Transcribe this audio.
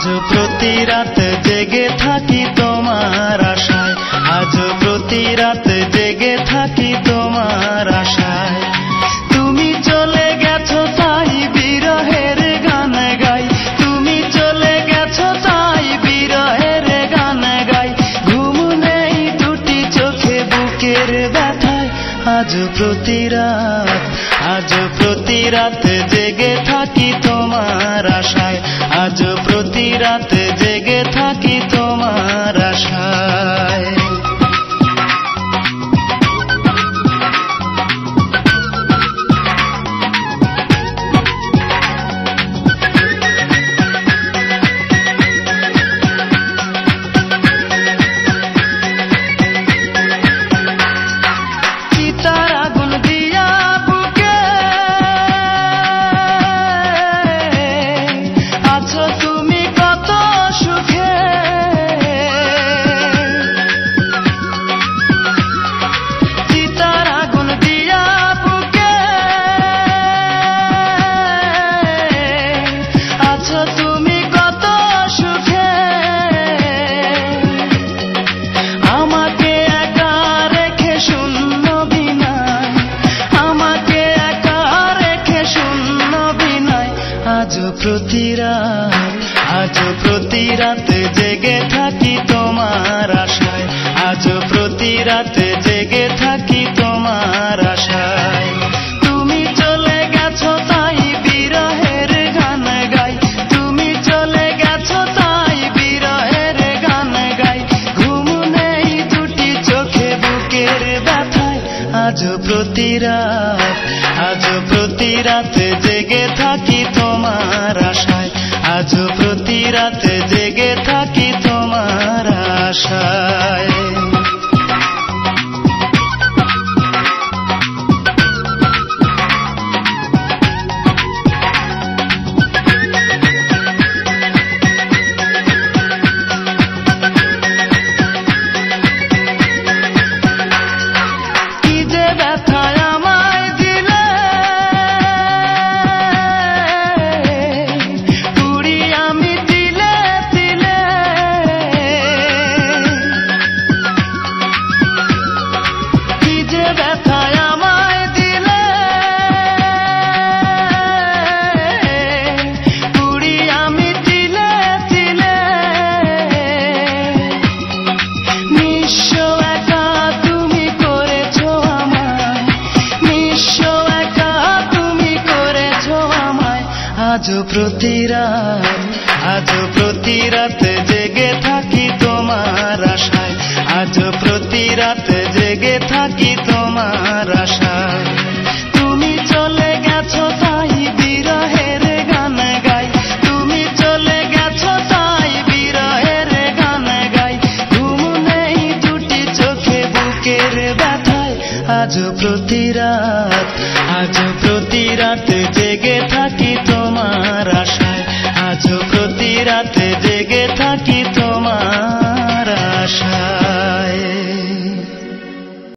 আজ প্রতি রাত জেগে থাকি তোমার আশায়, আজ প্রতি রাত জেগে থাকি তোমার আশায়। তুমি চলে গেছো তাই বিরহের গান গাই, তুমি চলে গেছো তাই বিরহের গান গাই। ঘুম নেই দুটি চোখে বুকের ব্যথায়, আজ প্রতি রাত, আজ প্রতি রাত জেগে থাকি তোমার আশায়, আজ প্রতি রাত জেগে থাকি তোমার আশায়। আজ প্রতি রাত, আজ প্রতি রাত জেগে থাকি তোমার আশায়, আজ প্রতি রাত জেগে থাকি তোমার আশায়। তুমি চলে গেছো তাই বিরহের গান গাই, তুমি চলে গেছো তাই বিরহের গান গাই। ঘুম নেই দুটি চোখে বুকের ব্যথায়, আজ প্রতি রাত, আজ প্রতি রাত জেগে থাকি তোমার আশায়, আজ প্রতি রাত জেগে থাকি তোমার আশায়। কি যে ব্যথায় আমায় দিলে, পুরি আমি তিলে তিলে। কি যে ব্যথায় আমায় দিলে, পুরি আমি তিলে তিলে। নিঃস্ব একা তুমি করেছো আমায়, নিঃস্ব একা তুমি করেছো আমায়। আজ প্রতি রাত, আজ প্রতি রাত জেগে থাকি তোমার আশায়, আজ প্রতি রাত জেগে থাকি তোমার আশায়। তুমি চলে গেছো তাই বিরহের গান গাই, তুমি চলে গেছো তাই বিরহের গান গাই। ঘুম নেই দুটি চোখে বুকের ব্যথায়, আজ প্রতি রাত, আজ প্রতি রাত জেগে থাকি তোমার আশায়, আজ প্রতি রাত